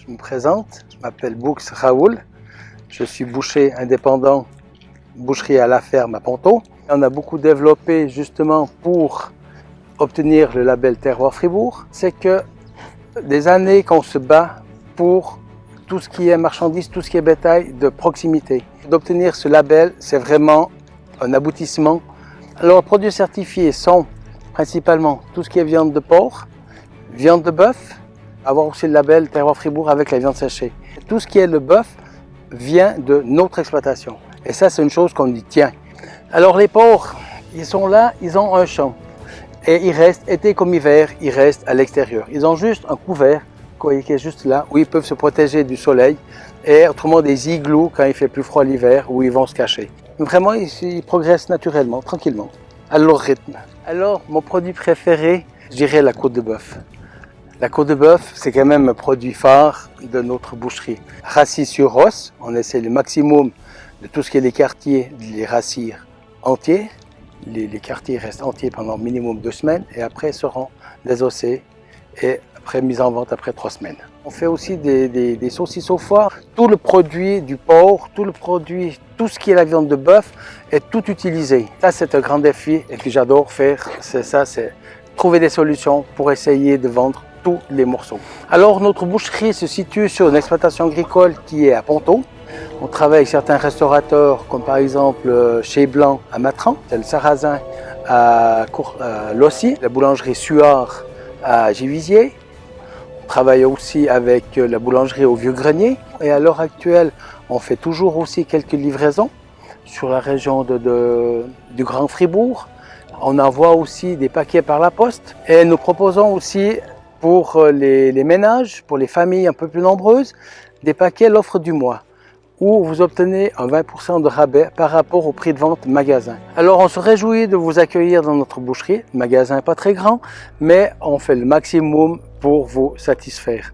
Je me présente, je m'appelle Boux Raoul, je suis boucher indépendant, boucherie à la ferme à Ponto. On a beaucoup développé justement pour obtenir le label Terroir Fribourg. C'est que des années qu'on se bat pour tout ce qui est marchandises, tout ce qui est bétail de proximité. D'obtenir ce label, c'est vraiment un aboutissement. Alors, les produits certifiés sont principalement tout ce qui est viande de porc, viande de bœuf, avoir aussi le label Terroir Fribourg avec la viande séchée. Tout ce qui est le bœuf vient de notre exploitation. Et ça, c'est une chose qu'on y tient. Alors, les porcs, ils sont là, ils ont un champ. Et ils restent, été comme hiver, ils restent à l'extérieur. Ils ont juste un couvert, qui est juste là, où ils peuvent se protéger du soleil. Et autrement, des igloos quand il fait plus froid l'hiver, où ils vont se cacher. Vraiment, ils progressent naturellement, tranquillement, à leur rythme. Alors, mon produit préféré, je dirais la côte de bœuf. La côte de bœuf, c'est quand même un produit phare de notre boucherie. Rassis sur os, on essaie le maximum de tout ce qui est les quartiers, de les rassir entiers. Les quartiers restent entiers pendant minimum 2 semaines et après seront désossés et après mise en vente après 3 semaines. On fait aussi des saucisses au foie. Tout le produit du porc, tout ce qui est la viande de bœuf est tout utilisé. Ça, c'est un grand défi et que j'adore faire. C'est trouver des solutions pour essayer de vendre tous les morceaux. Alors, notre boucherie se situe sur une exploitation agricole qui est à Ponto. On travaille avec certains restaurateurs, comme par exemple chez Blanc à Matran, le Sarrasin à Lossy, la boulangerie Suard à Givisier. On travaille aussi avec la boulangerie au Vieux-Grenier. Et à l'heure actuelle, on fait toujours aussi quelques livraisons sur la région du Grand Fribourg. On envoie aussi des paquets par la poste. Et nous proposons aussi pour les ménages, pour les familles un peu plus nombreuses, des paquets l'offre du mois, où vous obtenez un 20% de rabais par rapport au prix de vente magasin. Alors on se réjouit de vous accueillir dans notre boucherie, le magasin n'est pas très grand, mais on fait le maximum pour vous satisfaire.